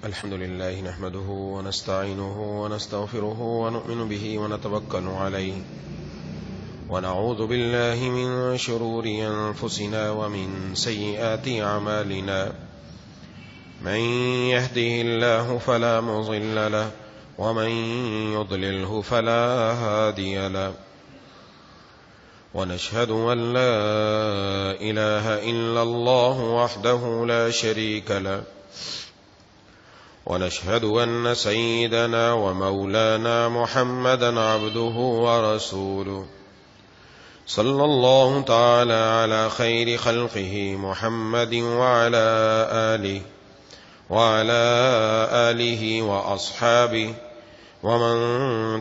الحمد لله نحمده ونستعينه ونستغفره ونؤمن به ونتوكل عليه ونعوذ بالله من شرور أنفسنا ومن سيئات أعمالنا من يهده الله فلا مضل له ومن يضلله فلا هادي له ونشهد أن لا إله إلا الله وحده لا شريك له ونشهد أن سيدنا ومولانا محمدا عبده ورسوله صلى الله تعالى على خير خلقه محمد وعلى آله وأصحابه ومن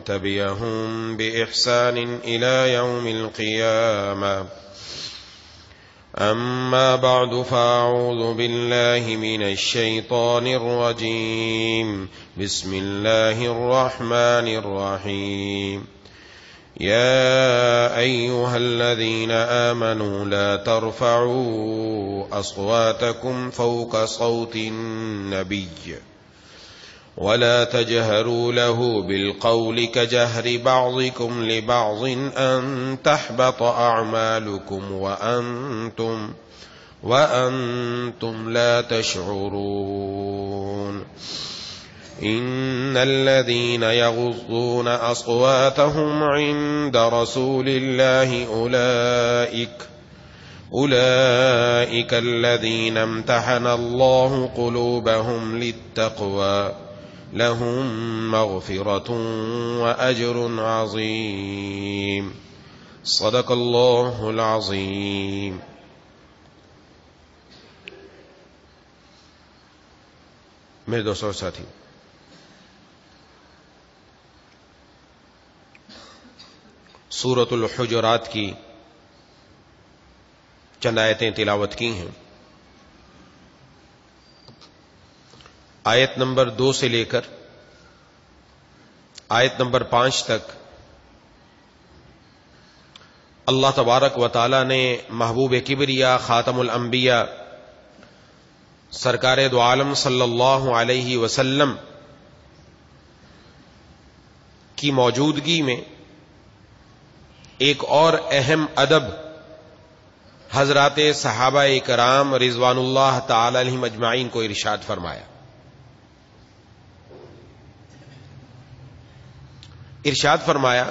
تبعهم بإحسان إلى يوم القيامة. أما بعد فأعوذ بالله من الشيطان الرجيم. بسم الله الرحمن الرحيم. يا أيها الذين آمنوا لا ترفعوا أصواتكم فوق صوت النبي ولا تجهروا له بالقول كجهر بعضكم لبعض أن تحبط أعمالكم وأنتم لا تشعرون. إن الذين يغضون أصواتهم عند رسول الله أولئك الذين امتحن الله قلوبهم للتقوى لهم مغفرة وأجر عظيم. صدق الله العظيم. میرے دوستوں اور ساتھی، سورۃ الحجرات کی چند آیتیں تلاوت کی ہیں. آیت نمبر 2 سے لے کر آیت نمبر 5 تک اللہ تبارک و تعالی نے محبوب کبریا خاتم الانبیاء سرکار دو عالم صلی اللہ علیہ وسلم کی موجودگی میں ایک اور اہم ادب حضرات صحابہ کرام رضوان اللہ تعالی علیہم اجمعین کو ارشاد فرمایا. ارشاد فرمایا،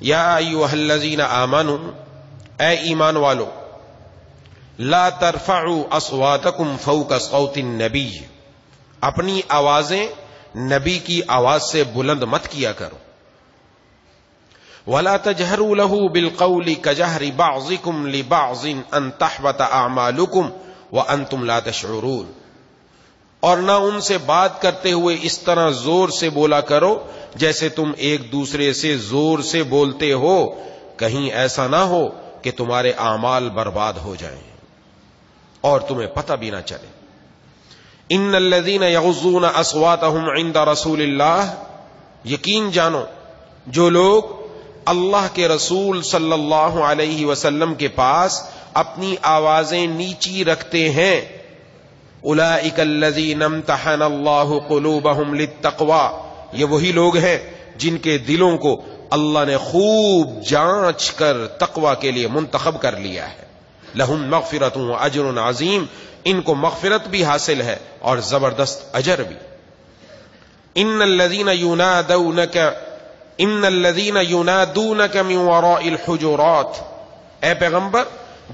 یا ایھا الذین آمنوا، اے ایمان والو، لا ترفعوا اصواتکم فوق صوت النبی، اپنی آوازیں نبی کی آواز سے بلند مت کیا کرو. ولا تجهروا له بالقول كجهر بعضكم لبعض ان تحبط اعمالكم وانتم لا تشعرون، اور نہ ان سے بات کرتے ہوئے اس طرح زور سے بولا کرو جیسے تم ایک دوسرے سے زور سے بولتے ہو، کہیں ایسا نہ ہو کہ تمہارے اعمال برباد ہو جائیں اور تمہیں پتہ بھی نہ چلے. ان الذين يغضون اصواتهم عند رسول اللہ، یقین جانو جو لوگ اللہ کے رسول صلی اللہ علیہ وسلم کے پاس اپنی آوازیں نیچی رکھتے ہیں، اولئک الذین امتحن اللہ قلوبہم للتقوی، یہ وہی لوگ ہیں جن کے دلوں کو اللہ نے خوب جانچ کر تقوی کے لیے منتخب کر لیا ہے. لہم مغفرۃ واجر عظیم، ان کو مغفرت بھی حاصل ہے اور زبردست اجر بھی. ان الذین ینادونک من وراء الحجرات، اے پیغمبر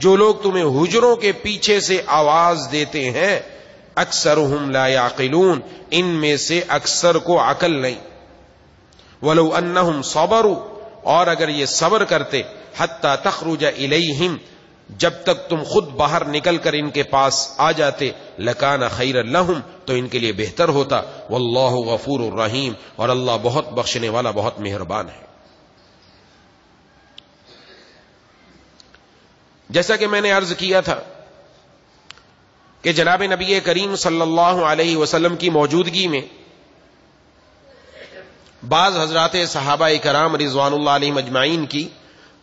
جو لوگ تمہیں حجروں کے پیچھے سے آواز دیتے ہیں، اکثرهم لا یعقلون، ان میں سے اکثر کو عقل نہیں. ولو انہم صبروا، اور اگر یہ صبر کرتے، حتی تخرج الیہم، جب تک تم خود باہر نکل کر ان کے پاس آ جاتے، لکان خیر لہم، تو ان کے لیے بہتر ہوتا. واللہ غفور الرحیم، اور اللہ بہت بخشنے والا، بہت مہربان ہے. جیسا کہ میں نے عرض کیا تھا کہ جناب نبی کریم صلی اللہ علیہ وسلم کی موجودگی میں بعض حضرات صحابہ کرام رضوان اللہ علیہم اجمعین کی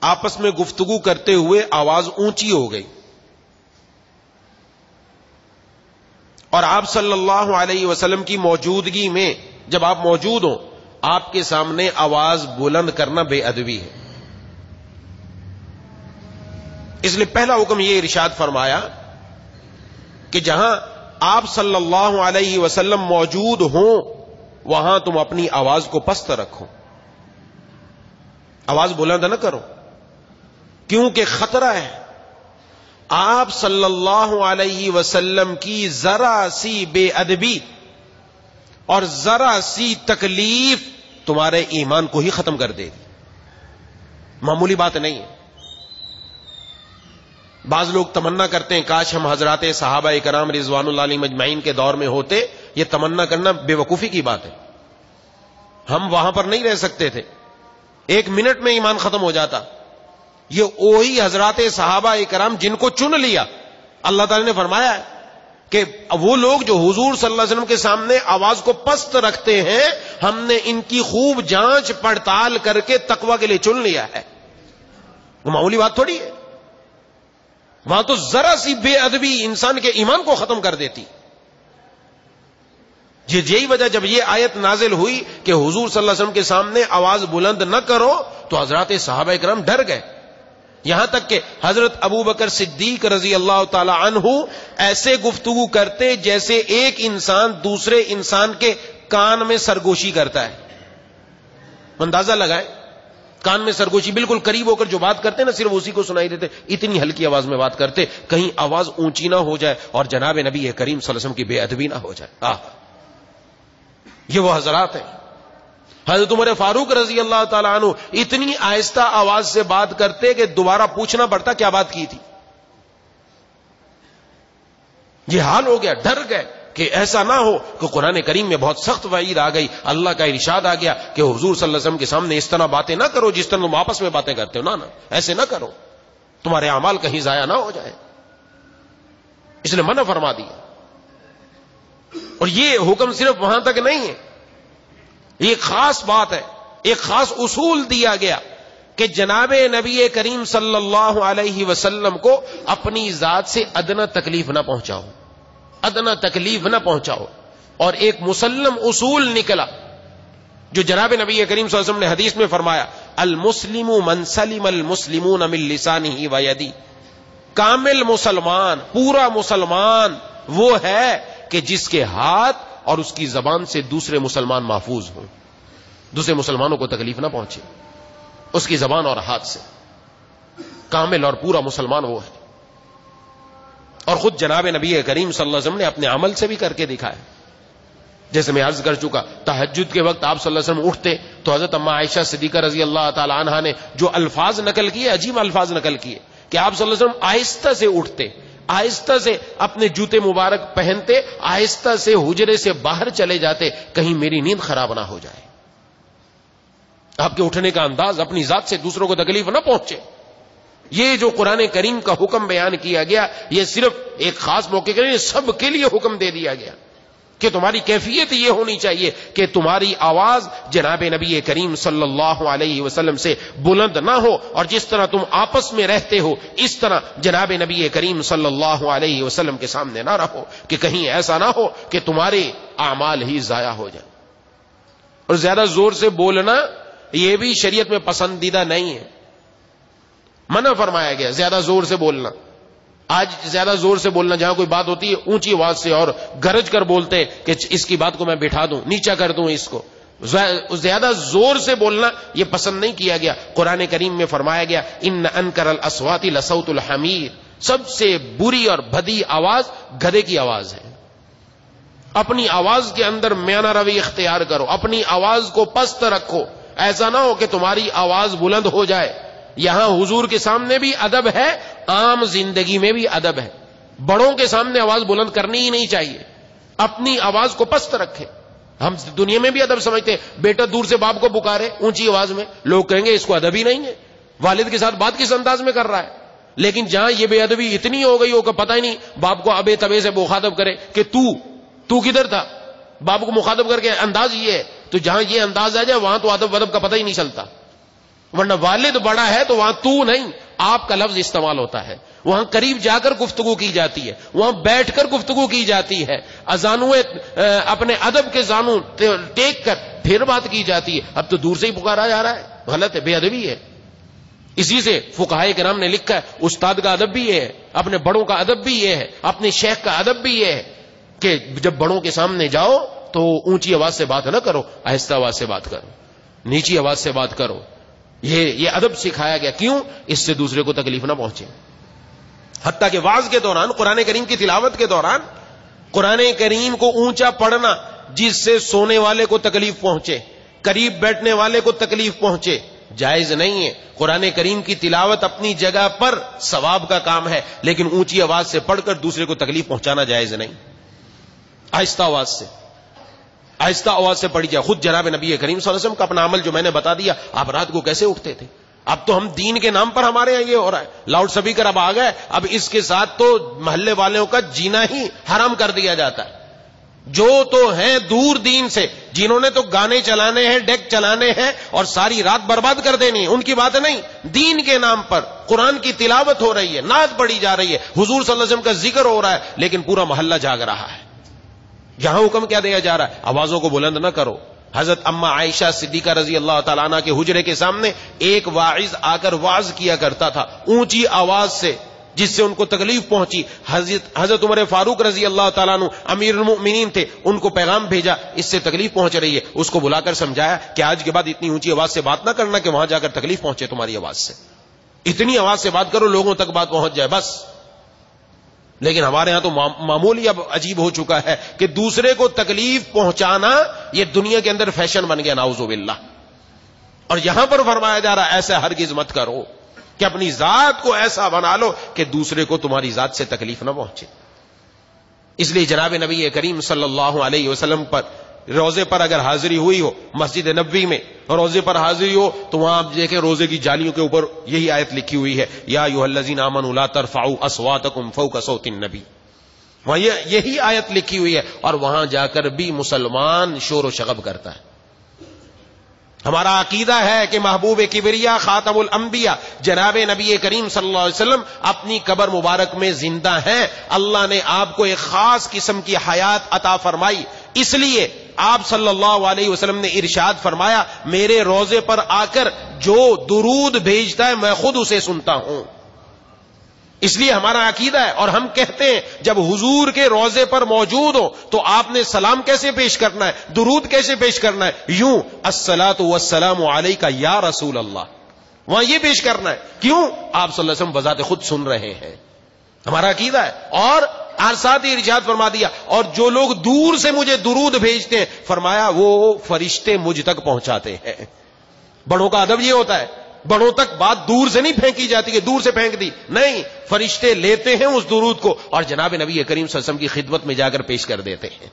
آپس میں گفتگو کرتے ہوئے آواز اونچی ہو گئی اور آپ صلی اللہ علیہ وسلم کی موجودگی میں جب آپ موجود ہوں آپ کے سامنے آواز بلند کرنا بے ادبی ہے. اس لیے پہلا حکم یہ ارشاد فرمایا کہ جہاں آپ صلی اللہ علیہ وسلم موجود ہوں وہاں تم اپنی آواز کو پست رکھو، آواز بلند نہ کرو، کیونکہ خطرہ ہے آپ صلی اللہ علیہ وسلم کی ذرا سی بے ادبی اور ذرا سی تکلیف تمہارے ایمان کو ہی ختم کر دے گی. معمولی بات نہیں ہے. بعض لوگ تمنا کرتے ہیں کاش ہم حضرات صحابہ کرام رضوان اللہ علیہم اجمعین کے دور میں ہوتے. یہ تمنا کرنا بے وقوفی کی بات ہے. ہم وہاں پر نہیں رہ سکتے تھے، ایک منٹ میں ایمان ختم ہو جاتا. یہ وہی حضرات صحابہ کرام جن کو چن لیا اللہ تعالی نے فرمایا ہے کہ وہ لوگ جو حضور صلی اللہ علیہ وسلم کے سامنے آواز کو پست رکھتے ہیں ہم نے ان کی خوب جانچ پڑتال کر کے تقوی کے لیے چن لیا ہے. وہ معمولی بات تھوڑی ہے. وہاں تو ذرا سی بے ادبی انسان کے ایمان کو ختم کر دیتی. یہی وجہ جب یہ آیت نازل ہوئی کہ حضور صلی اللہ علیہ وسلم کے سامنے آواز بلند نہ کرو تو حضرات صحابہ کرام ڈر گئے. یہاں تک کہ حضرت ابو بکر صدیق رضی اللہ تعالی عنہ ایسے گفتگو کرتے جیسے ایک انسان دوسرے انسان کے کان میں سرگوشی کرتا ہے. اندازہ لگائیں، کان میں سرگوشی، بالکل قریب ہو کر جو بات کرتے نا صرف اسی کو سنائی دیتے. اتنی ہلکی آواز میں بات کرتے کہیں آواز اونچی نہ ہو جائے اور جناب نبی کریم صلی اللہ علیہ وسلم کی بے ادبی نہ ہو جائے. یہ وہ حضرات ہیں. حضرت عمر فاروق رضی اللہ تعالیٰ عنہ اتنی آہستہ آواز سے بات کرتے کہ دوبارہ پوچھنا پڑتا کیا بات کی تھی. یہ حال ہو گیا. ڈر گئے کہ ایسا نہ ہو کہ قرآن کریم میں بہت سخت وعید آ گئی، اللہ کا ارشاد آ گیا کہ حضور صلی اللہ علیہ وسلم کے سامنے اس طرح باتیں نہ کرو جس طرح تم آپس میں باتیں کرتے ہو. نہ ایسے نہ کرو، تمہارے اعمال کہیں ضائع نہ ہو جائے. اس نے منع فرما دیا. اور یہ حکم صرف وہاں تک نہیں ہے، ایک خاص بات ہے، ایک خاص اصول دیا گیا کہ جناب نبی کریم صلی اللہ علیہ وسلم کو اپنی ذات سے ادنا تکلیف نہ پہنچاؤ، ادنا تکلیف نہ پہنچاؤ. اور ایک مسلم اصول نکلا جو جناب نبی کریم صلی اللہ علیہ وسلم نے حدیث میں فرمایا، المسلم من سلم المسلمون من لسانہ و یدہ. کامل مسلمان، پورا مسلمان وہ ہے کہ جس کے ہاتھ اور اس کی زبان سے دوسرے مسلمان محفوظ ہوں، دوسرے مسلمانوں کو تکلیف نہ پہنچے اس کی زبان اور ہاتھ سے. کامل اور پورا مسلمان وہ ہے. اور خود جناب نبی کریم صلی اللہ علیہ وسلم نے اپنے عمل سے بھی کر کے دکھایا. جیسے میں عرض کر چکا، تہجد کے وقت آپ صلی اللہ علیہ وسلم اٹھتے تو حضرت اماں عائشہ صدیقہ رضی اللہ تعالی عنہا نے جو الفاظ نقل کیے، عجیب الفاظ نقل کیے کہ آپ صلی اللہ علیہ وسلم آہستہ سے اٹھتے، آہستہ سے اپنے جوتے مبارک پہنتے، آہستہ سے حجرے سے باہر چلے جاتے کہیں میری نیند خراب نہ ہو جائے. آپ کے اٹھنے کا انداز اپنی ذات سے دوسروں کو تکلیف نہ پہنچے. یہ جو قرآن کریم کا حکم بیان کیا گیا یہ صرف ایک خاص موقع کے لیے، سب کے لیے حکم دے دیا گیا کہ تمہاری کیفیت یہ ہونی چاہیے کہ تمہاری آواز جناب نبی کریم صلی اللہ علیہ وسلم سے بلند نہ ہو، اور جس طرح تم آپس میں رہتے ہو اس طرح جناب نبی کریم صلی اللہ علیہ وسلم کے سامنے نہ رہو کہ کہیں ایسا نہ ہو کہ تمہارے اعمال ہی ضائع ہو جائیں. اور زیادہ زور سے بولنا یہ بھی شریعت میں پسندیدہ نہیں ہے، منع فرمایا گیا زیادہ زور سے بولنا. آج زیادہ زور سے بولنا، جہاں کوئی بات ہوتی ہے اونچی آواز سے اور گرج کر بولتے کہ اس کی بات کو میں بٹھا دوں، نیچا کر دوں اس کو. زیادہ زور سے بولنا یہ پسند نہیں کیا گیا. قرآن کریم میں فرمایا گیا ان انکر الاصوات لصوت الحمیر، سب سے بری اور بھدی آواز گدھے کی آواز ہے. اپنی آواز کے اندر میانہ روی اختیار کرو، اپنی آواز کو پست رکھو. ایسا نہ ہو کہ تمہاری آواز بلند ہو جائے. یہاں حضور کے سامنے بھی ادب ہے، عام زندگی میں بھی ادب ہے. بڑوں کے سامنے آواز بلند کرنی ہی نہیں چاہیے، اپنی آواز کو پست رکھیں. ہم دنیا میں بھی ادب سمجھتے ہیں، بیٹا دور سے باپ کو پکارے اونچی آواز میں، لوگ کہیں گے اس کو ادب ہی نہیں ہے، والد کے ساتھ بات کس انداز میں کر رہا ہے. لیکن جہاں یہ بے ادبی اتنی ہو گئی ہو کہ پتہ ہی نہیں، باپ کو ابے تبے سے مخاطب کرے کہ تو کدھر تھا، باپ کو مخاطب کر کے انداز یہ ہے، تو جہاں یہ انداز آ جائے وہاں تو ادب ودب کا پتہ ہی نہیں چلتا. ورنہ والد بڑا ہے تو وہاں تو نہیں، آپ کا لفظ استعمال ہوتا ہے. وہاں قریب جا کر گفتگو کی جاتی ہے, وہاں بیٹھ کر گفتگو کی جاتی ہے, اذانوں اپنے ادب کے زانوں ٹیک کر پھر بات کی جاتی ہے. اب تو دور سے ہی پکارا جا رہا ہے, غلط ہے, بے ادبی ہے. اسی سے فقہائے کرام نے لکھا ہے استاد کا ادب بھی یہ ہے, اپنے بڑوں کا ادب بھی یہ ہے, اپنے شیخ کا ادب بھی یہ ہے کہ جب بڑوں کے سامنے جاؤ تو اونچی آواز سے بات نہ کرو, آہستہ آواز سے بات کرو, نیچی آواز سے بات کرو. یہ ادب سکھایا گیا. کیوں؟ اس سے دوسرے کو تکلیف نہ پہنچے. حتیٰ کہ واعظ کے دوران, قرآن کریم کی تلاوت کے دوران قرآن کریم کو اونچا پڑھنا جس سے سونے والے کو تکلیف پہنچے, قریب بیٹھنے والے کو تکلیف پہنچے, جائز نہیں ہے. قرآن کریم کی تلاوت اپنی جگہ پر ثواب کا کام ہے, لیکن اونچی آواز سے پڑھ کر دوسرے کو تکلیف پہنچانا جائز نہیں. آہستہ آواز سے پڑھی جائے. خود جناب نبی کریم صلی اللہ علیہ وسلم کا اپنا عمل جو میں نے بتا دیا, آپ رات کو کیسے اٹھتے تھے. اب تو ہم دین کے نام پر ہمارے یہاں یہ ہو رہا ہے, لاؤڈ اسپیکر اب آ گئے, اب اس کے ساتھ تو محلے والوں کا جینا ہی حرام کر دیا جاتا ہے. جو تو ہیں دور دین سے, جنہوں نے تو گانے چلانے ہیں, ڈیک چلانے ہیں اور ساری رات برباد کر دینی, ان کی بات نہیں. دین کے نام پر قرآن کی تلاوت ہو رہی ہے, نعت پڑھی جا رہی ہے, حضور صلی اللہ علیہ وسلم کا ذکر ہو رہا ہے, لیکن پورا محلہ جاگ رہا ہے. یہاں حکم کیا دیا جا رہا ہے؟ آوازوں کو بلند نہ کرو. حضرت اما عائشہ صدیقہ رضی اللہ تعالیٰ عنہ کے حجرے کے سامنے ایک واعظ آ کر واعظ کیا کرتا تھا اونچی آواز سے, جس سے ان کو تکلیف پہنچی. حضرت عمر فاروق رضی اللہ تعالیٰ عنہ امیر المؤمنین تھے, ان کو پیغام بھیجا اس سے تکلیف پہنچ رہی ہے. اس کو بلا کر سمجھایا کہ آج کے بعد اتنی اونچی آواز سے بات نہ کرنا کہ وہاں جا کر تکلیف پہنچے تمہاری آواز سے. اتنی آواز سے بات کرو لوگوں تک بات پہنچ جائے بس. لیکن ہمارے ہاں تو معمولی اب عجیب ہو چکا ہے کہ دوسرے کو تکلیف پہنچانا یہ دنیا کے اندر فیشن بن گیا, نعوذ باللہ. اور یہاں پر فرمایا جا رہا ہے ایسا ہرگز مت کرو کہ اپنی ذات کو ایسا بنا لو کہ دوسرے کو تمہاری ذات سے تکلیف نہ پہنچے. اس لیے جناب نبی کریم صلی اللہ علیہ وسلم پر روزے پر اگر حاضری ہوئی ہو, مسجد نبوی میں روزے پر حاضری ہو, تو وہاں آپ دیکھیں روزے کی جالیوں کے اوپر یہی آیت لکھی ہوئی ہے, یا ایھا الذین آمنوا لا ترفعوا اصواتکم فوق صوت النبی. وہاں یہی آیت لکھی ہوئی ہے, اور وہاں جا کر بھی مسلمان شور و شغب کرتا ہے. ہمارا عقیدہ ہے کہ محبوب کبریا خاتم الانبیاء جناب نبی کریم صلی اللہ علیہ وسلم اپنی قبر مبارک میں زندہ ہیں. اللہ نے آپ کو ایک خاص قسم کی حیات عطا فرمائی, اس لیے آپ صلی اللہ علیہ وسلم نے ارشاد فرمایا میرے روزے پر آ کر جو درود بھیجتا ہے میں خود اسے سنتا ہوں. اس لیے ہمارا عقیدہ ہے, اور ہم کہتے ہیں جب حضور کے روزے پر موجود ہو تو آپ نے سلام کیسے پیش کرنا ہے, درود کیسے پیش کرنا ہے, یوں الصلاۃ والسلام علیک یا رسول اللہ, وہاں یہ پیش کرنا ہے. کیوں؟ آپ صلی اللہ علیہ وسلم بذات خود سن رہے ہیں. ہمارا عقیدہ ہے. اور ساتھ ہی ارشاد فرما دیا اور جو لوگ دور سے مجھے درود بھیجتے ہیں, فرمایا وہ فرشتے مجھ تک پہنچاتے ہیں. بڑوں کا ادب یہ ہوتا ہے, بڑوں تک بات دور سے نہیں پھینکی جاتی کہ دور سے پھینک دی, نہیں, فرشتے لیتے ہیں اس درود کو اور جناب نبی کریم صلی اللہ علیہ وسلم کی خدمت میں جا کر پیش کر دیتے ہیں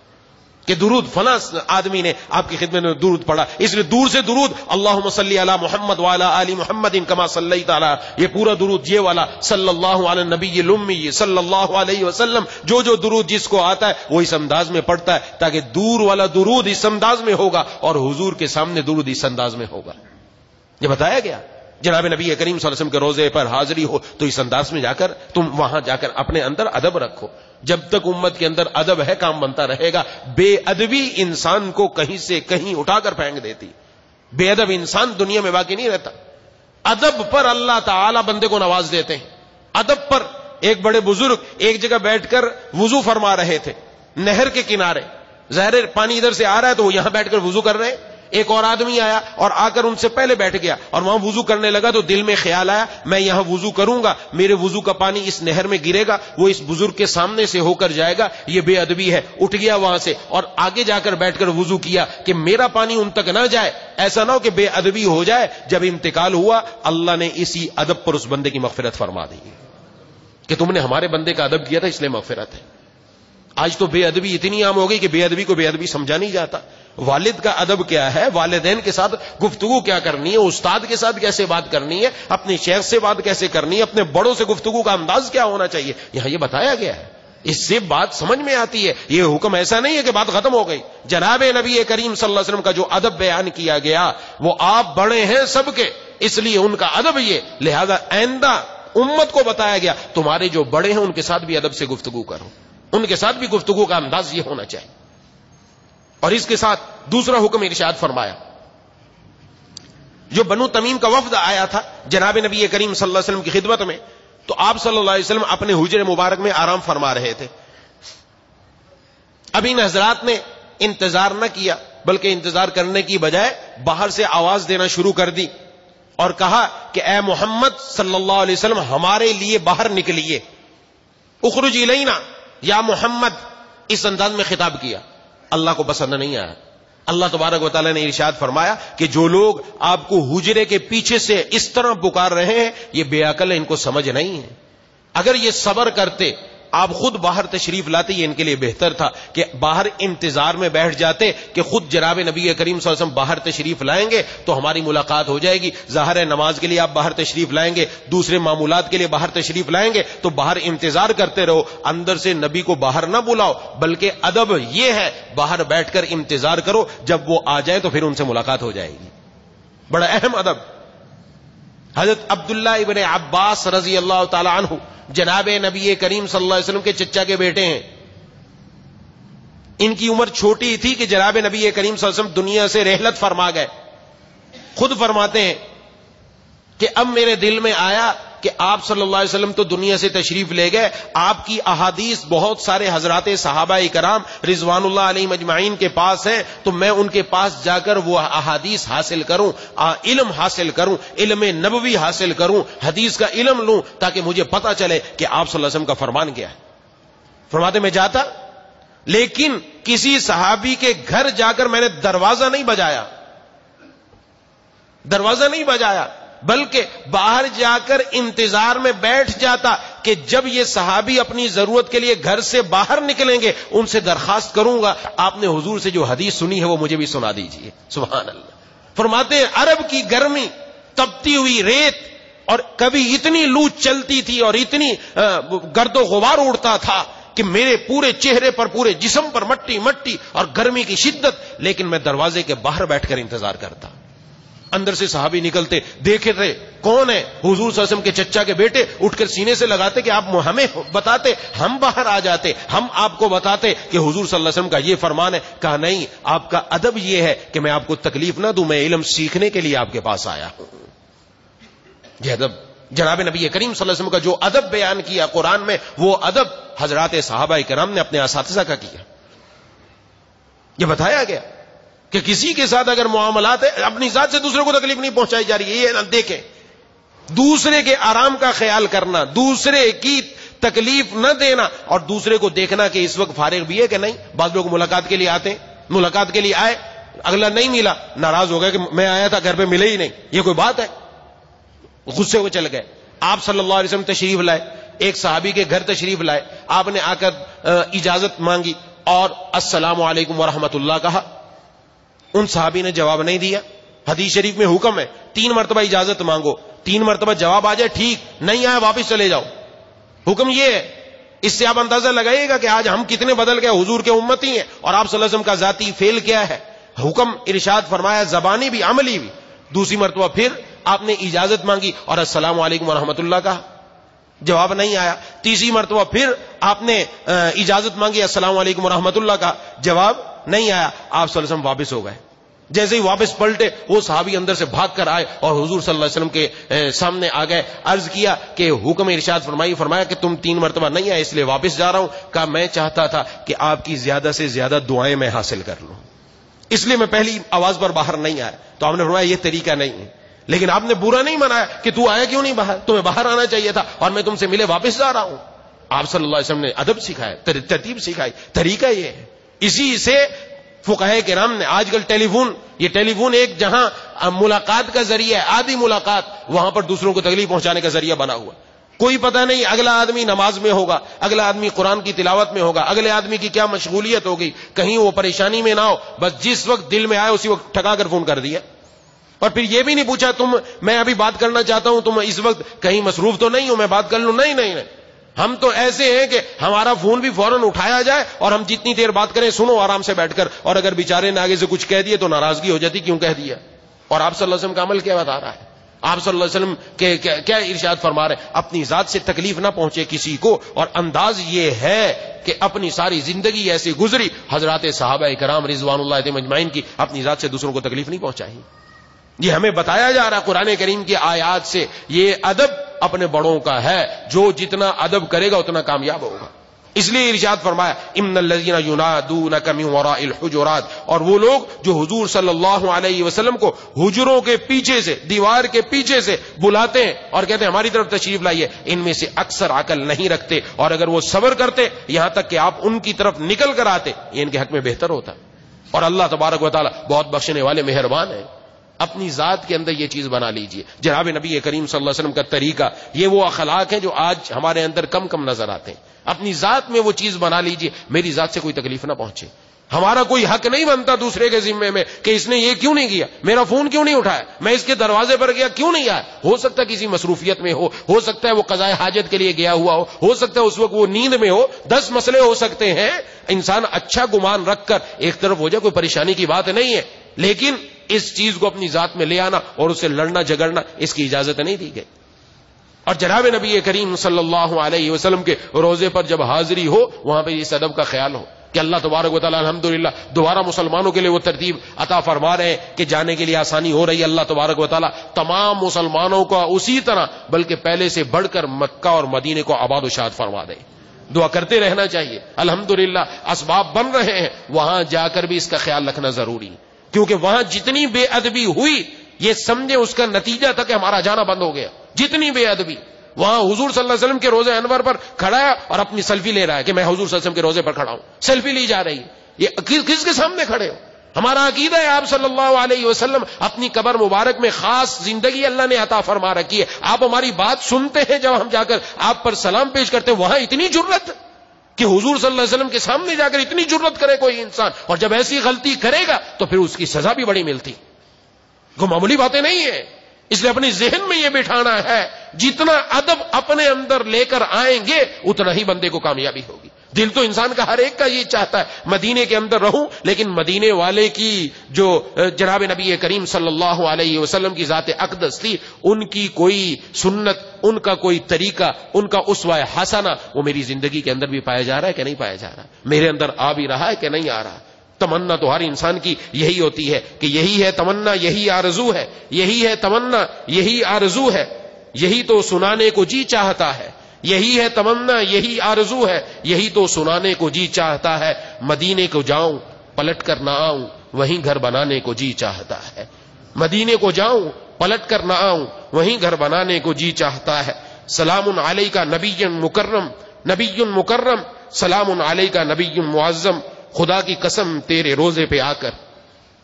کہ درود فلاں آدمی نے آپ کی خدمت میں درود پڑھا. اس لیے دور سے درود اللہم صلی علی محمد وعلی آل محمد کما صلیت علی, یہ پورا درود یہ والا صلی اللہ علی نبی الامی صلی اللہ علیہ وسلم, جو درود جس کو آتا ہے وہ اس انداز میں پڑھتا ہے, تاکہ دور والا درود اس انداز میں ہوگا اور حضور کے سامنے درود اس انداز میں ہوگا. یہ بتایا گیا. جناب نبی کریم صلی اللہ علیہ وسلم کے روزے پر حاضری ہو تو اس انداز میں جا کر تم وہاں جا کر اپنے اندر ادب رکھو. جب تک امت کے اندر ادب ہے کام بنتا رہے گا. بے ادبی انسان کو کہیں سے کہیں اٹھا کر پھینک دیتی. بے ادب انسان دنیا میں باقی نہیں رہتا. ادب پر اللہ تعالی بندے کو نواز دیتے ہیں. ادب پر ایک بڑے بزرگ ایک جگہ بیٹھ کر وضو فرما رہے تھے نہر کے کنارے. ظاہر پانی ادھر سے آ رہا ہے تو وہ یہاں بیٹھ کر وضو کر رہے ہیں. ایک اور آدمی آیا اور آ کر ان سے پہلے بیٹھ گیا اور وہاں وضو کرنے لگا تو دل میں خیال آیا میں یہاں وضو کروں گا, میرے وضو کا پانی اس نہر میں گرے گا, وہ اس بزرگ کے سامنے سے ہو کر جائے گا, یہ بے ادبی ہے. اٹھ گیا وہاں سے اور آگے جا کر بیٹھ کر وضو کیا کہ میرا پانی ان تک نہ جائے, ایسا نہ ہو کہ بے ادبی ہو جائے. جب انتقال ہوا اللہ نے اسی ادب پر اس بندے کی مغفرت فرما دی کہ تم نے ہمارے بندے کا ادب کیا تھا اس لیے مغفرت ہے. آج تو بے ادبی اتنی عام ہو گئی کہ بے ادبی کو بے ادبی سمجھا نہیں جاتا. والد کا ادب کیا ہے, والدین کے ساتھ گفتگو کیا کرنی ہے, استاد کے ساتھ کیسے بات کرنی ہے, اپنے شیخ سے بات کیسے کرنی ہے, اپنے بڑوں سے گفتگو کا انداز کیا ہونا چاہیے, یہاں یہ بتایا گیا ہے. اس سے بات سمجھ میں آتی ہے. یہ حکم ایسا نہیں ہے کہ بات ختم ہو گئی. جناب نبی کریم صلی اللہ علیہ وسلم کا جو ادب بیان کیا گیا وہ آپ بڑے ہیں سب کے, اس لیے ان کا ادب یہ, لہذا آئندہ امت کو بتایا گیا تمہارے جو بڑے ہیں ان کے ساتھ بھی ادب سے گفتگو کرو، ان کے ساتھ بھی گفتگو کا انداز یہ ہونا چاہیے. اور اس کے ساتھ دوسرا حکم ارشاد فرمایا، جو بنو تمیم کا وفد آیا تھا جناب نبی کریم صلی اللہ علیہ وسلم کی خدمت میں، تو آپ صلی اللہ علیہ وسلم اپنے حجرے مبارک میں آرام فرما رہے تھے. اب ان حضرات نے انتظار نہ کیا، بلکہ انتظار کرنے کی بجائے باہر سے آواز دینا شروع کر دی اور کہا کہ اے محمد صلی اللہ علیہ وسلم ہمارے لیے باہر نکلیے، اخرج الینا یا محمد. اس انداز میں خطاب کیا. اللہ کو پسند نہیں آیا. اللہ تبارک و تعالیٰ نے ارشاد فرمایا کہ جو لوگ آپ کو حجرے کے پیچھے سے اس طرح پکار رہے ہیں یہ بے عقل ہیں، ان کو سمجھ نہیں ہے. اگر یہ صبر کرتے، آپ خود باہر تشریف لاتے، یہ ان کے لیے بہتر تھا کہ باہر انتظار میں بیٹھ جاتے کہ خود جناب نبی کریم صلی اللہ علیہ وسلم باہر تشریف لائیں گے تو ہماری ملاقات ہو جائے گی. ظاہر ہے نماز کے لیے آپ باہر تشریف لائیں گے، دوسرے معمولات کے لیے باہر تشریف لائیں گے، تو باہر انتظار کرتے رہو. اندر سے نبی کو باہر نہ بلاؤ، بلکہ ادب یہ ہے باہر بیٹھ کر انتظار کرو، جب وہ آ جائے تو پھر ان سے ملاقات ہو جائے گی. بڑا اہم ادب. حضرت عبداللہ ابن عباس رضی اللہ تعالی عنہ جناب نبی کریم صلی اللہ علیہ وسلم کے چچا کے بیٹے ہیں. ان کی عمر چھوٹی تھی کہ جناب نبی کریم صلی اللہ علیہ وسلم دنیا سے رحلت فرما گئے. خود فرماتے ہیں کہ اب میرے دل میں آیا کہ آپ صلی اللہ علیہ وسلم تو دنیا سے تشریف لے گئے، آپ کی احادیث بہت سارے حضرات صحابہ کرام رضوان اللہ علیہم اجمعین کے پاس ہیں، تو میں ان کے پاس جا کر وہ احادیث حاصل کروں، علم حاصل کروں، علم نبوی حاصل کروں، حدیث کا علم لوں، تاکہ مجھے پتا چلے کہ آپ صلی اللہ علیہ وسلم کا فرمان کیا ہے. فرماتے میں جاتا، لیکن کسی صحابی کے گھر جا کر میں نے دروازہ نہیں بجایا، بلکہ باہر جا کر انتظار میں بیٹھ جاتا کہ جب یہ صحابی اپنی ضرورت کے لیے گھر سے باہر نکلیں گے ان سے درخواست کروں گا آپ نے حضور سے جو حدیث سنی ہے وہ مجھے بھی سنا دیجیے. سبحان اللہ. فرماتے ہیں عرب کی گرمی، تپتی ہوئی ریت، اور کبھی اتنی لو چلتی تھی اور اتنی گرد و غبار اڑتا تھا کہ میرے پورے چہرے پر، پورے جسم پر مٹی اور گرمی کی شدت، لیکن میں دروازے کے باہر بیٹھ کر انتظار کرتا. اندر سے صحابی نکلتے، دیکھے تھے کون ہے، حضور صلی اللہ علیہ وسلم کے چچا کے بیٹے. اٹھ کر سینے سے لگاتے کہ آپ ہمیں بتاتے، ہم باہر آ جاتے، ہم آپ کو بتاتے کہ حضور صلی اللہ علیہ وسلم کا یہ فرمان ہے. کہا نہیں، آپ کا ادب یہ ہے کہ میں آپ کو تکلیف نہ دوں، میں علم سیکھنے کے لیے آپ کے پاس آیا ہوں. یہ ادب جناب نبی کریم صلی اللہ علیہ وسلم کا جو ادب بیان کیا قرآن میں، وہ ادب حضرات صحابہ کرام نے اپنے اساتذہ کا کیا. یہ بتایا گیا کہ کسی کے ساتھ اگر معاملات ہے، اپنی ذات سے دوسرے کو تکلیف نہیں پہنچائی جا رہی ہے. یہ نہ دیکھیں، دوسرے کے آرام کا خیال کرنا، دوسرے کی تکلیف نہ دینا، اور دوسرے کو دیکھنا کہ اس وقت فارغ بھی ہے کہ نہیں. بعض لوگ ملاقات کے لیے آتے ہیں، ملاقات کے لیے آئے، اگلا نہیں ملا، ناراض ہو گئے کہ میں آیا تھا گھر پہ ملے ہی نہیں. یہ کوئی بات ہے؟ غصے ہو چل گئے. آپ صلی اللہ علیہ وسلم تشریف لائے، ایک صحابی کے گھر تشریف لائے، آپ نے آ کر اجازت مانگی اور السلام علیکم ورحمۃ اللہ کہا. ان صحابی نے جواب نہیں دیا. حدیث شریف میں حکم ہے 3 مرتبہ اجازت مانگو، 3 مرتبہ جواب آ جائے ٹھیک، نہیں آیا واپس چلے جاؤ. حکم یہ ہے. اس سے آپ اندازہ لگائیے گا کہ آج ہم کتنے بدل گئے، حضور کے امتی ہیں، اور آپ صلی اللہ علیہ وسلم کا ذاتی فعل کیا ہے. حکم ارشاد فرمایا، زبانی بھی عملی بھی. دوسری مرتبہ پھر آپ نے اجازت مانگی اور السلام علیکم ورحمۃ اللہ کہا، جواب نہیں آیا. تیسری مرتبہ پھر آپ نے اجازت مانگی، السلام علیکم ورحمۃ اللہ کا، جواب نہیں آیا. آپ صلی اللہ علیہ وسلم واپس ہو گئے. جیسے ہی واپس پلٹے، وہ صحابی اندر سے بھاگ کر آئے اور حضور صلی اللہ علیہ وسلم کے سامنے آ گئے. عرض کیا کہ حکم ارشاد فرمایا کہ تم 3 مرتبہ نہیں آئے، اس لیے واپس جا رہا ہوں. کہا میں چاہتا تھا کہ آپ کی زیادہ سے زیادہ دعائیں میں حاصل کر لوں، اس لیے میں پہلی آواز پر باہر نہیں آیا. تو آپ نے فرمایا یہ طریقہ نہیں ہے، لیکن آپ نے برا نہیں منایا کہ تو آیا کیوں نہیں باہر، تمہیں باہر آنا چاہیے تھا، اور میں تم سے ملے واپس جا رہا ہوں. آپ صلی اللہ علیہ وسلم نے ادب سکھایا، ترتیب سکھائی، طریقہ یہ ہے. اسی سے فقہائے کرام نے آج کل ٹیلی فون ایک جہاں ملاقات کا ذریعہ ہے، آدھی ملاقات، وہاں پر دوسروں کو تکلیف پہنچانے کا ذریعہ بنا ہوا. کوئی پتہ نہیں اگلا آدمی نماز میں ہوگا، اگلا آدمی قرآن کی تلاوت میں ہوگا، اگلے آدمی کی کیا مشغولیت ہوگی، کہیں وہ پریشانی میں نہ ہو، بس جس وقت دل میں آئے اسی وقت ٹھکا کر فون کر دیا. اور پھر یہ بھی نہیں پوچھا میں ابھی بات کرنا چاہتا ہوں، تم اس وقت کہیں مصروف تو نہیں ہو، میں بات کر لوں. نہیں. ہم تو ایسے ہیں کہ ہمارا فون بھی فوراً اٹھایا جائے اور ہم جتنی دیر بات کریں سنو آرام سے بیٹھ کر، اور اگر بیچارے نے آگے سے کچھ کہہ دیے تو ناراضگی ہو جاتی، کیوں کہہ دیا. اور آپ صلی اللہ علیہ وسلم کا عمل کیا بتا رہا ہے. آپ صلی اللہ علیہ وسلم کے کیا ارشاد فرما رہے ہیں؟ اپنی ذات سے تکلیف نہ پہنچے کسی کو، اور انداز یہ ہے کہ اپنی ساری زندگی ایسی گزری، حضرات صحابہ کرام رضوان اللہ علیہم اجمعین کی اپنی ذات سے دوسروں کو تکلیف نہیں پہنچائی. یہ ہمیں بتایا جا رہا ہے قرآن کریم کی آیات سے. یہ ادب اپنے بڑوں کا ہے، جو جتنا ادب کرے گا اتنا کامیاب ہوگا. اس لیے ارشاد فرمایا ان الذین ینادونک من وراء الحجرات، اور وہ لوگ جو حضور صلی اللہ علیہ وسلم کو حجروں کے پیچھے سے، دیوار کے پیچھے سے بلاتے ہیں اور کہتے ہیں ہماری طرف تشریف لائیے، ان میں سے اکثر عقل نہیں رکھتے، اور اگر وہ صبر کرتے یہاں تک کہ آپ ان کی طرف نکل کر آتے، یہ ان کے حق میں بہتر ہوتا. اور اللہ تبارک و تعالی بہت بخشنے والے مہربان ہیں. اپنی ذات کے اندر یہ چیز بنا لیجئے. جناب نبی کریم صلی اللہ علیہ وسلم کا طریقہ، یہ وہ اخلاق ہیں جو آج ہمارے اندر کم کم نظر آتے ہیں. اپنی ذات میں وہ چیز بنا لیجئے، میری ذات سے کوئی تکلیف نہ پہنچے. ہمارا کوئی حق نہیں بنتا دوسرے کے ذمے میں کہ اس نے یہ کیوں نہیں کیا، میرا فون کیوں نہیں اٹھایا، میں اس کے دروازے پر گیا کیوں نہیں آیا. ہو سکتا ہے کسی مصروفیت میں ہو سکتا ہے وہ قضاء حاجت کے لیے گیا ہوا ہو سکتا ہے اس وقت وہ نیند میں ہو، 10 مسئلے ہو سکتے ہیں. انسان اچھا گمان رکھ کر ایک طرف ہو جائے، کوئی پریشانی کی بات نہیں ہے، لیکن اس چیز کو اپنی ذات میں لے آنا اور اسے لڑنا جھگڑنا، اس کی اجازت نہیں دی گئی. اور جناب نبی کریم صلی اللہ علیہ وسلم کے روزے پر جب حاضری ہو، وہاں پہ اس ادب کا خیال ہو کہ اللہ تبارک و تعالی الحمدللہ دوبارہ مسلمانوں کے لیے وہ ترتیب عطا فرما رہے ہیں کہ جانے کے لیے آسانی ہو رہی ہے. اللہ تبارک و تعالی تمام مسلمانوں کو اسی طرح بلکہ پہلے سے بڑھ کر مکہ اور مدینے کو آباد و شاد فرما دے. دعا کرتے رہنا چاہیے. الحمدللہ اسباب بن رہے ہیں، وہاں جا کر بھی اس کا خیال رکھنا ضروری ہے، کیونکہ وہاں جتنی بے ادبی ہوئی یہ سمجھے اس کا نتیجہ تھا کہ ہمارا جانا بند ہو گیا. جتنی بے ادبی وہاں حضور صلی اللہ علیہ وسلم کے روزے انور پر کھڑا ہے اور اپنی سیلفی لے رہا ہے کہ میں حضور صلی اللہ علیہ وسلم کے روزے پر کھڑا ہوں، سیلفی لی جا رہی ہے. یہ کس کے سامنے کھڑے ہو؟ ہمارا عقیدہ ہے آپ صلی اللہ علیہ وسلم اپنی قبر مبارک میں خاص زندگی اللہ نے عطا فرما رکھی ہے. آپ ہماری بات سنتے ہیں، جب ہم جا کر آپ پر سلام پیش کرتے ہیں، وہاں اتنی جرت کہ حضور صلی اللہ علیہ وسلم کے سامنے جا کر اتنی جرت کرے کوئی انسان، اور جب ایسی غلطی کرے گا تو پھر اس کی سزا بھی بڑی ملتی. کوئی معمولی باتیں نہیں ہیں. اس لیے اپنی ذہن میں یہ بٹھانا ہے، جتنا ادب اپنے اندر لے کر آئیں گے اتنا ہی بندے کو کامیابی ہوگی. دل تو انسان کا ہر ایک کا یہ چاہتا ہے مدینے کے اندر رہوں، لیکن مدینے والے کی جو جناب نبی کریم صلی اللہ علیہ وسلم کی ذات اقدس تھی، ان کی کوئی سنت، ان کا کوئی طریقہ، ان کا اسوہ حسنہ وہ میری زندگی کے اندر بھی پایا جا رہا ہے کہ نہیں پایا جا رہا، میرے اندر آ بھی رہا ہے کہ نہیں آ رہا. تمنا تو ہر انسان کی یہی ہوتی ہے کہ یہی ہے تمنا، یہی آرزو ہے، یہی ہے تمنا، یہی آرزو ہے، یہی تو سنانے کو جی چاہتا ہے، یہی ہے تمنا، یہی آرزو ہے، یہی تو سنانے کو جی چاہتا ہے. مدینے کو جاؤں پلٹ کر نہ آؤں، وہیں گھر بنانے کو جی چاہتا ہے. مدینے کو جاؤں پلٹ کر نہ آؤں، وہیں گھر بنانے کو جی چاہتا ہے. سلام علیکا نبی مکرم، نبی مکرم، سلام علیکا نبی معظم. خدا کی قسم تیرے روزے پہ آ کر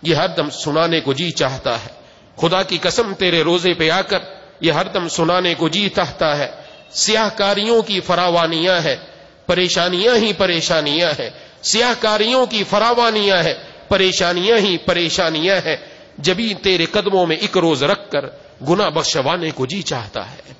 یہ ہر دم سنانے کو جی چاہتا ہے. خدا کی قسم تیرے روزے پہ آ کر یہ ہر دم سنانے کو جی چاہتا ہے. سیاہ کاریوں کی فراوانیاں ہیں، پریشانیاں ہی پریشانیاں ہیں. سیاہ کاریوں کی فراوانیاں ہیں، پریشانیاں ہی پریشانیاں ہیں. جبھی تیرے قدموں میں ایک روز رکھ کر گناہ بخشوانے کو جی چاہتا ہے.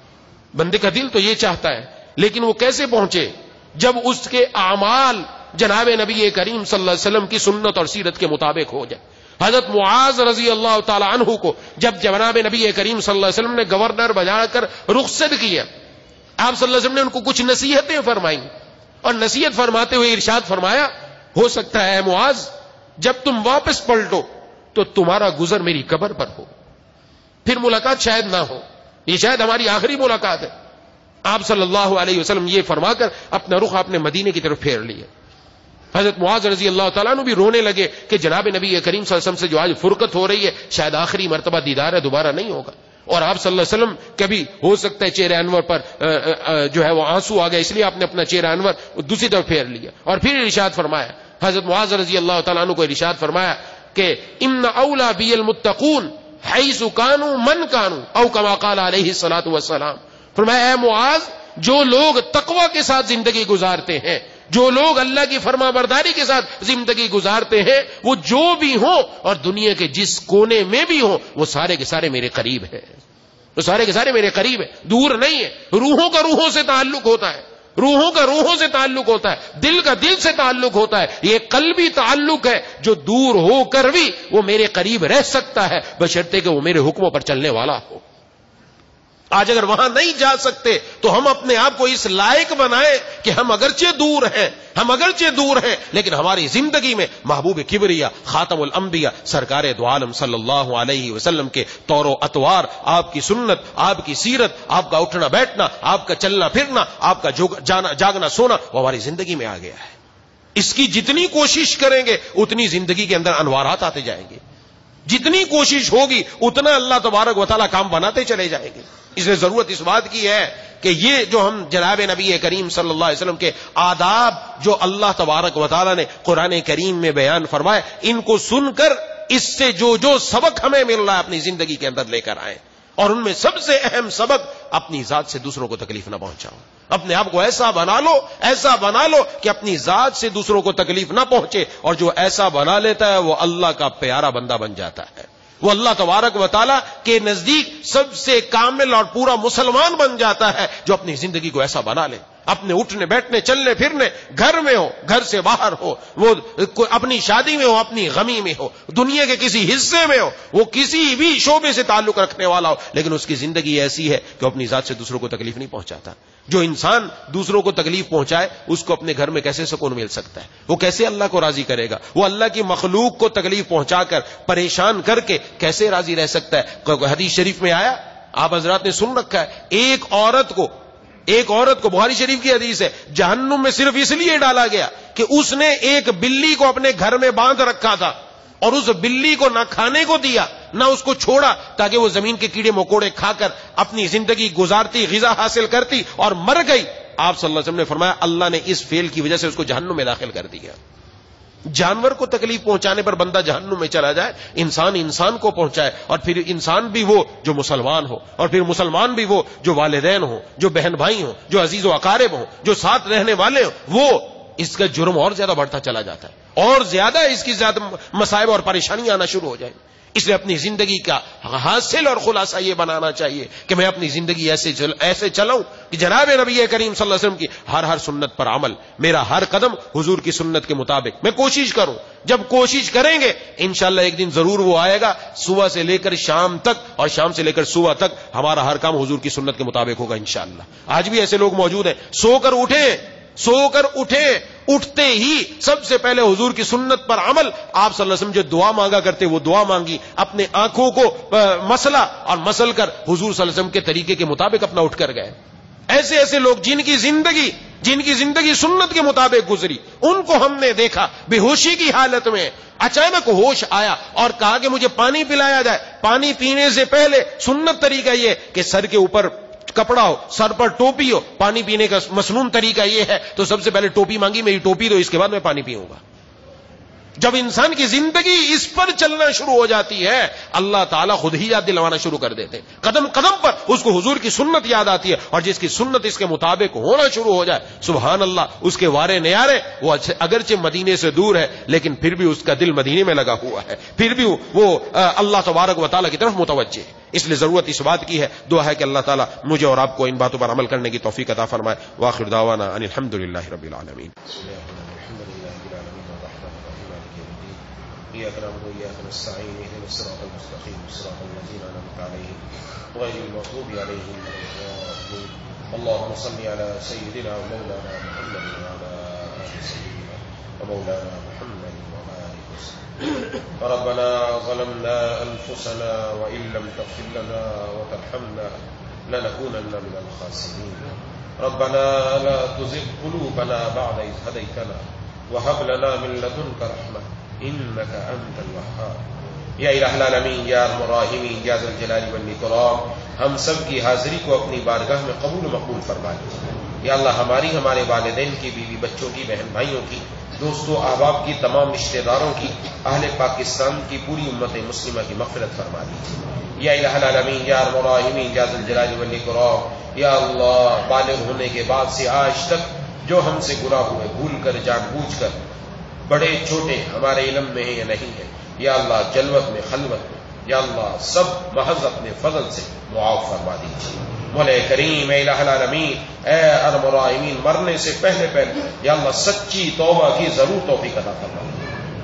بندے کا دل تو یہ چاہتا ہے، لیکن وہ کیسے پہنچے؟ جب اس کے اعمال جناب نبی کریم صلی اللہ علیہ وسلم کی سنت اور سیرت کے مطابق ہو جائے. حضرت معاذ رضی اللہ تعالی عنہ کو جب جناب نبی کریم صلی اللہ علیہ وسلم نے گورنر بنا کر رخصت کیا، آپ صلی اللہ علیہ وسلم نے ان کو کچھ نصیحتیں فرمائیں، اور نصیحت فرماتے ہوئے ارشاد فرمایا، ہو سکتا ہے معاذ جب تم واپس پلٹو تو تمہارا گزر میری قبر پر ہو، پھر ملاقات شاید نہ ہو، یہ شاید ہماری آخری ملاقات ہے. آپ صلی اللہ علیہ وسلم یہ فرما کر اپنا رخ آپ نے مدینے کی طرف پھیر لیا. حضرت معاذ رضی اللہ تعالیٰ عنہ بھی رونے لگے کہ جناب نبی کریم صلی اللہ علیہ وسلم سے جو آج فرقت ہو رہی ہے شاید آخری مرتبہ دیدار ہے، دوبارہ نہیں ہوگا. اور آپ صلی اللہ علیہ وسلم کبھی ہو سکتا ہے چہرہ انور پر جو ہے وہ آنسو آ گئے، اس لیے آپ نے اپنا چہرہ انور دوسری طرف پھیر لیا. اور پھر ارشاد فرمایا، حضرت معاذ رضی اللہ تعالیٰ عنہ کو ارشاد فرمایا کہ ان اولا بی المتقون حیث کانوا من کانوا او کما قال علیہ الصلوۃ والسلام. فرمایا اے معاذ، جو لوگ تقوی کے ساتھ زندگی گزارتے ہیں، جو لوگ اللہ کی فرما برداری کے ساتھ زندگی گزارتے ہیں، وہ جو بھی ہوں اور دنیا کے جس کونے میں بھی ہوں، وہ سارے کے سارے میرے قریب ہیں، وہ سارے کے سارے میرے قریب ہیں، دور نہیں ہے. روحوں کا روحوں سے تعلق ہوتا ہے، روحوں کا روحوں سے تعلق ہوتا ہے، دل کا دل سے تعلق ہوتا ہے. یہ قلبی تعلق ہے جو دور ہو کر بھی وہ میرے قریب رہ سکتا ہے، بشرطے کہ وہ میرے حکموں پر چلنے والا ہو. آج اگر وہاں نہیں جا سکتے تو ہم اپنے آپ کو اس لائق بنائیں کہ ہم اگرچہ دور ہیں لیکن ہماری زندگی میں محبوب کبریا خاتم الانبیاء سرکار دو عالم صلی اللہ علیہ وسلم کے طور و اطوار، آپ کی سنت، آپ کی سیرت، آپ کا اٹھنا بیٹھنا، آپ کا چلنا پھرنا، آپ کا جاگنا سونا وہ ہماری زندگی میں آ گیا ہے. اس کی جتنی کوشش کریں گے اتنی زندگی کے اندر انوارات آتے جائیں گے، جتنی کوشش ہوگی اتنا اللہ تبارک و تعالیٰ کام بناتے چلے جائیں گے. اس لیے ضرورت اس بات کی ہے کہ یہ جو ہم جناب نبی کریم صلی اللہ علیہ وسلم کے آداب جو اللہ تبارک و تعالیٰ نے قرآن کریم میں بیان فرمائے، ان کو سن کر اس سے جو سبق ہمیں مل رہا ہے اپنی زندگی کے اندر لے کر آئیں. اور ان میں سب سے اہم سبق، اپنی ذات سے دوسروں کو تکلیف نہ پہنچاؤ. اپنے آپ کو ایسا بنا لو کہ اپنی ذات سے دوسروں کو تکلیف نہ پہنچے. اور جو ایسا بنا لیتا ہے وہ اللہ کا پیارا بندہ بن جاتا ہے، وہ اللہ تبارک و تعالیٰ کے نزدیک سب سے کامل اور پورا مسلمان بن جاتا ہے جو اپنی زندگی کو ایسا بنا لے. اپنے اٹھنے بیٹھنے چلنے پھرنے، گھر میں ہو، گھر سے باہر ہو، وہ اپنی شادی میں ہو، اپنی غمی میں ہو، دنیا کے کسی حصے میں ہو، وہ کسی بھی شعبے سے تعلق رکھنے والا ہو، لیکن اس کی زندگی ایسی ہے کہ اپنی ذات سے دوسروں کو تکلیف نہیں پہنچاتا. جو انسان دوسروں کو تکلیف پہنچائے اس کو اپنے گھر میں کیسے سکون مل سکتا ہے؟ وہ کیسے اللہ کو راضی کرے گا؟ وہ اللہ کی مخلوق کو تکلیف پہنچا کر پریشان کر کے کیسے راضی رہ سکتا ہے؟ حدیث شریف میں آیا، آپ حضرات نے سن رکھا ہے، ایک عورت کو بخاری شریف کی حدیث ہے، جہنم میں صرف اس لیے ڈالا گیا کہ اس نے ایک بلی کو اپنے گھر میں باندھ رکھا تھا اور اس بلی کو نہ کھانے کو دیا نہ اس کو چھوڑا تاکہ وہ زمین کے کیڑے مکوڑے کھا کر اپنی زندگی گزارتی، غذا حاصل کرتی اور مر گئی. آپ صلی اللہ علیہ وسلم نے فرمایا اللہ نے اس فعل کی وجہ سے اس کو جہنم میں داخل کر دیا. جانور کو تکلیف پہنچانے پر بندہ جہنم میں چلا جائے، انسان کو پہنچائے، اور پھر انسان بھی وہ جو مسلمان ہو، اور پھر مسلمان بھی وہ جو والدین ہو، جو بہن بھائی ہوں، جو عزیز و اقارب ہوں، جو ساتھ رہنے والے ہوں، وہ اس کا جرم اور زیادہ بڑھتا چلا جاتا ہے، اور زیادہ اس کی زیادہ مصائب اور پریشانیاں آنا شروع ہو جائیں. اس لیے اپنی زندگی کا حاصل اور خلاصہ یہ بنانا چاہیے کہ میں اپنی زندگی ایسے چلاؤں کہ جناب نبی کریم صلی اللہ علیہ وسلم کی ہر سنت پر عمل، میرا ہر قدم حضور کی سنت کے مطابق میں کوشش کروں. جب کوشش کریں گے انشاءاللہ ایک دن ضرور وہ آئے گا، صبح سے لے کر شام تک اور شام سے لے کر صبح تک ہمارا ہر کام حضور کی سنت کے مطابق ہوگا انشاءاللہ. آج بھی ایسے لوگ موجود ہیں، سو کر اٹھیں، اٹھتے ہی سب سے پہلے حضور کی سنت پر عمل. آپ صلی اللہ علیہ وسلم جو دعا مانگا کرتے وہ دعا مانگی، اپنے آنکھوں کو مسلا اور مسل کر حضور صلی اللہ علیہ وسلم کے طریقے کے مطابق اپنا اٹھ کر گئے. ایسے لوگ جن کی زندگی سنت کے مطابق گزری، ان کو ہم نے دیکھا بے ہوشی کی حالت میں اچانک ہوش آیا اور کہا کہ مجھے پانی پلایا جائے. پانی پینے سے پہلے سنت طریقہ یہ کہ سر کے اوپر کپڑا ہو، سر پر ٹوپی ہو. پانی پینے کا مسنون طریقہ یہ ہے تو سب سے پہلے ٹوپی مانگی، میری ٹوپی دو، اس کے بعد میں پانی پیوں گا. جب انسان کی زندگی اس پر چلنا شروع ہو جاتی ہے اللہ تعالیٰ خود ہی یاد دلوانا شروع کر دیتے. قدم قدم پر اس کو حضور کی سنت یاد آتی ہے، اور جس کی سنت اس کے مطابق ہونا شروع ہو جائے سبحان اللہ، اس کے وارے نیارے وہ اگرچہ مدینے سے دور ہے لیکن پھر بھی اس کا دل مدینے میں لگا ہوا ہے، پھر بھی وہ اللہ تبارک و تعالیٰ کی طرف متوجہ ہے. اس لیے ضرورت اس بات کی ہے، دعا ہے کہ اللہ تعالیٰ مجھے اور آپ کو ان باتوں پر عمل کرنے کی توفیق عطا فرمائے. وآخر دعوانا ان الحمدللہ رب العالمین. إياك نعبد وإياك نستعين اهدنا الصراط المستقيم صراط الذين أنعمت عليهم غير المغضوب عليهم ولا الضالين. اللهم صل على سيدنا ومولانا محمد وعلى آل سيدنا ومولانا محمد وعلى آله وسلم. ربنا ظلمنا أنفسنا وإن لم تغفر لنا وترحمنا لنكونن من الخاسرين. ربنا لا تزغ قلوبنا بعد إذ هديتنا وهب لنا من لدنك رحمة انك انت الوهاب. یا الہ العالمین، یا ارحم الراحمین، یا ذا الجلال والاکرام، ہم سب کی حاضری کو اپنی بارگاہ میں قبول و مقبول فرما لیجیے. یا اللہ ہماری، ہمارے والدین کی، بیوی بچوں کی، بہن بھائیوں کی، دوستوں احباب کی، تمام رشتہ داروں کی، اہل پاکستان کی، پوری امت مسلمہ کی مغفرت فرما لیجیے. یا الہ العالمین، یا ارحم الراحمین، یا ذا الجلال والاکرام، یا اللہ بالغ ہونے کے بعد سے آج تک جو ہم سے گناہ ہوئے، بھول کر، جان بوجھ کر، بڑے چھوٹے، ہمارے علم میں ہے یا نہیں ہے، یا اللہ جلوت میں، خلوت میں، یا اللہ سب محض اپنے فضل سے معاف فرما دیجیے. مولا کریم، اے الہ العالمین، اے ارحم الراحمین، مرنے سے پہلے یا اللہ سچی توبہ کی ضرور توفیق عطا فرما.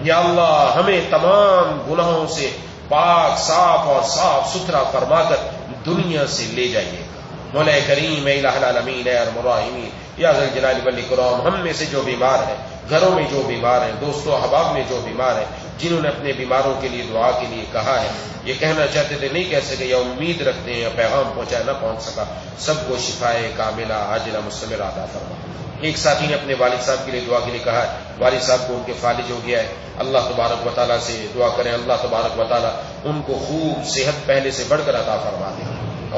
یا اللہ ہمیں تمام گناہوں سے پاک، صاف اور صاف ستھرا فرما کر دنیا سے لے جائیے گا۔ مولا کریم اے الہ العالمین اے ارحم الراحمین یا ذا الجلال والاکرام، ہم میں سے جو بیمار ہیں، گھروں میں جو بیمار ہیں، دوست و احباب میں جو بیمار ہیں، جنہوں نے اپنے بیماروں کے لیے دعا کے لیے کہا ہے، یہ کہنا چاہتے تھے نہیں کہہ سکے یا امید رکھتے ہیں یا پیغام پہنچایا نہ پہنچ سکا، سب کو شفائے کاملہ عاجلہ مستمرہ عطا فرما۔ ایک ساتھی نے اپنے والد صاحب کے لیے دعا کے لیے کہا ہے، والد صاحب کو ان کے فالج ہو گیا ہے، اللہ تبارک و تعالیٰ سے دعا کریں، اللہ تبارک و تعالیٰ ان کو خوب صحت پہلے سے بڑھ کر عطا فرما دے۔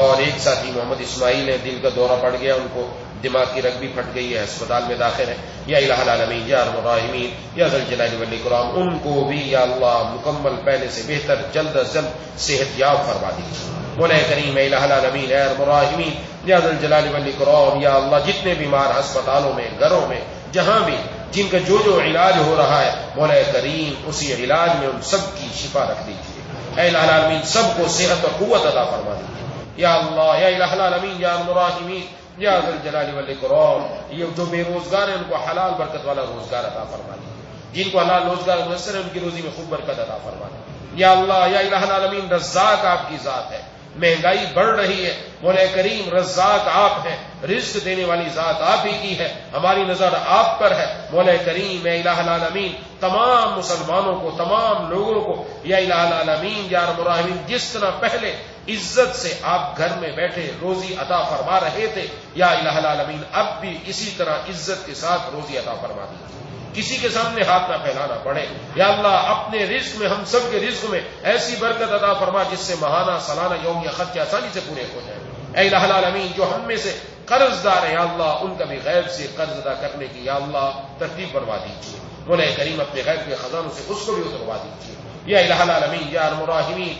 اور ایک ساتھی محمد اسماعیل ہے، دل کا دورہ پڑ گیا، ان کو دماغ کی رگ بھی پھٹ گئی ہے، اسپتال میں داخل ہے، یا الہ العالمین یا ارحم الراحمین یا ذا الجلال والاکرام ان کو بھی یا اللہ مکمل پہلے سے بہتر جلد از جلد صحت یاب فرما دیجیے۔ مولا کریم الہ العالمین یا ارحم الراحمین یا ذا الجلال والاکرام یا اللہ جتنے بیمار ہسپتالوں میں، گھروں میں، جہاں بھی جن کا جو علاج ہو رہا ہے، مولا کریم اسی علاج میں ان سب کی شفا رکھ دیجیے۔ اے الہ العالمین سب کو صحت اور قوت عطا فرما دیجیے یا اللہ یا الہ العالمین یا ارحم الراحمین یا ذا الجلال والاکرام۔ یہ جو بے روزگار ہیں ان کو حلال برکت والا روزگار عطا فرما دیجیے، جن کو حلال روزگار میسر ہے ان کی روزی میں خوب برکت عطا فرما دیجیے یا اللہ یا الہ العالمین۔ رزاق آپ کی ذات ہے، مہنگائی بڑھ رہی ہے، مولا کریم رزاق آپ ہیں، رزق دینے والی ذات آپ ہی کی ہے، ہماری نظر آپ پر ہے مولا کریم اے الہ العالمین۔ تمام مسلمانوں کو، تمام لوگوں کو یا الہ العالمین یا ارحم الراحمین جس طرح پہلے عزت سے آپ گھر میں بیٹھے روزی عطا فرما رہے تھے، یا الہ العالمین اب بھی اسی طرح عزت کے ساتھ روزی عطا فرما دیجیے، کسی کے سامنے ہاتھ نہ پھیلانا پڑے یا اللہ اپنے رزق میں، ہم سب کے رزق میں ایسی برکت عطا فرما جس سے ماہانہ، سالانہ، یومیہ خرچے آسانی سے پورے ہو جائیں۔ اے الہ العالمین جو ہم میں سے قرض دار ہیں یا اللہ ان کا بھی غیب سے قرض ادا کرنے کی یا اللہ ترتیب بنوا دیجیے، مولا کریم اپنے غیب کے خزانوں سے اس کو بھی اتروا دیجیے یا الہ العالمین یا ارحم الراحمین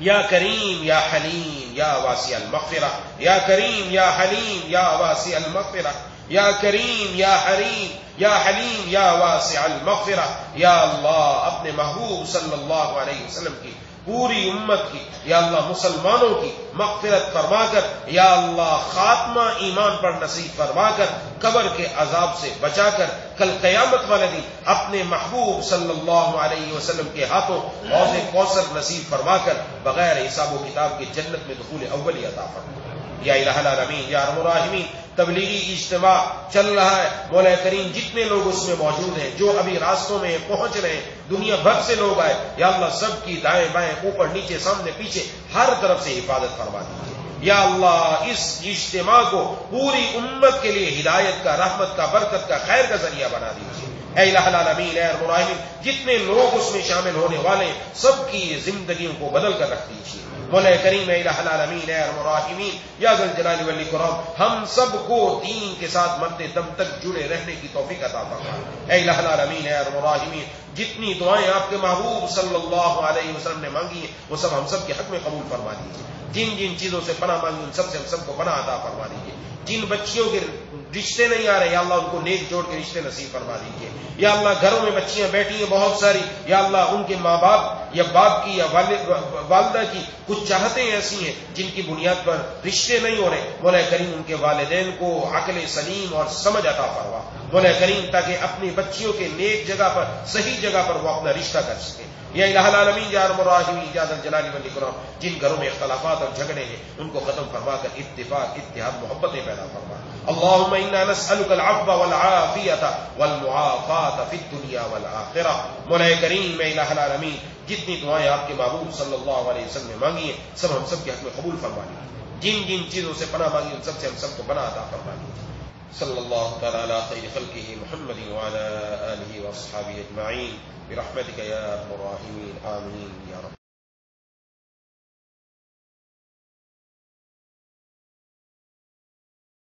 یا کریم یا حلیم یا واسع المغفرہ یا کریم یا حلیم یا واسع المغفرہ یا کریم یا حلیم یا حلیم یا واسع المغفرہ یا اللہ اپنے محبوب صلی اللہ علیہ وسلم کی پوری امت کی یا اللہ مسلمانوں کی مغفرت فرما کر یا اللہ خاتمہ ایمان پر نصیب فرما کر قبر کے عذاب سے بچا کر کل قیامت والے دن اپنے محبوب صلی اللہ علیہ وسلم کے ہاتھوں حوض کوثر نصیب فرما کر بغیر حساب و کتاب کی جنت میں دخول اولی عطا فرما یا الہ العالمین یا ارحم الراحمین۔ تبلیغی اجتماع چل رہا ہے مولا کریم، جتنے لوگ اس میں موجود ہیں، جو ابھی راستوں میں پہنچ رہے ہیں، دنیا بھر سے لوگ آئے یا اللہ سب کی دائیں بائیں، اوپر نیچے، سامنے پیچھے، ہر طرف سے حفاظت فرما دیجیے یا اللہ۔ اس اجتماع کو پوری امت کے لیے ہدایت کا، رحمت کا، برکت کا، خیر کا ذریعہ بنا دیجیے اے الہ العالمین اے ارحم الراحمین۔ جتنے لوگ اس میں شامل ہونے والے ہیں سب کی زندگیوں کو بدل کر رکھ دیجیے مولا کریم اے الہ العالمین اے ارحم الراحمین یا ذا الجلال والاکرام۔ ہم سب کو دین کے ساتھ مرتے دم تک جڑے رہنے کی توفیق عطا فرما اے الہ العالمین اے ارحم الراحمین۔ جتنی دعائیں آپ کے محبوب صلی اللہ علیہ وسلم نے مانگی ہیں وہ سب ہم سب کے حق میں قبول فرما دیجیے۔ جن جن چیزوں سے پناہ مانگی ان سب سے ہم سب کو پناہ عطا فرما دیجیے۔ جن بچیوں کے رشتے نہیں آ رہے یا اللہ ان کو نیک جوڑ کے رشتے نصیب فرما دیجیے یا اللہ۔ گھروں میں بچیاں بیٹھی ہیں بہت ساری یا اللہ، ان کے ماں باپ یا باپ کی یا والدہ کی کچھ چاہتیں ایسی ہیں جن کی بنیاد پر رشتے نہیں ہو رہے، مولا کریم ان کے والدین کو عقل سلیم اور سمجھ عطا فرما مولا کریم، تاکہ اپنی بچیوں کے نیک جگہ پر، صحیح جگہ پر وہ اپنا رشتہ کر سکیں یا الہ العالمین یا ارحم الراحمین یا ذا الجلال والاکرام۔ جن گھروں میں اختلافات اور جھگڑے ہیں ان کو ختم فرما کر اتفاق، اتحاد، محبتیں پیدا فرما۔ اللهم انا نسألك العفو والعافیة والمعافاة في الدنيا والآخرة۔ مولا کریم اے الہ العالمین جتنی دعائیں آپ کے محبوب صلی اللہ علیہ وسلم نے مانگی ہیں سب ہم سب کے حق میں قبول فرما لیجیے۔ جن جن چیزوں سے پناہ مانگی ان سب سے ہم سب کو پناہ عطا فرما لیجیے۔ صلی اللہ تعالی علی خیر خلقہ محمد وعلی آلہ واصحابہ اجمعین برحمتک یا ارحم الراحمین آمین یا رب۔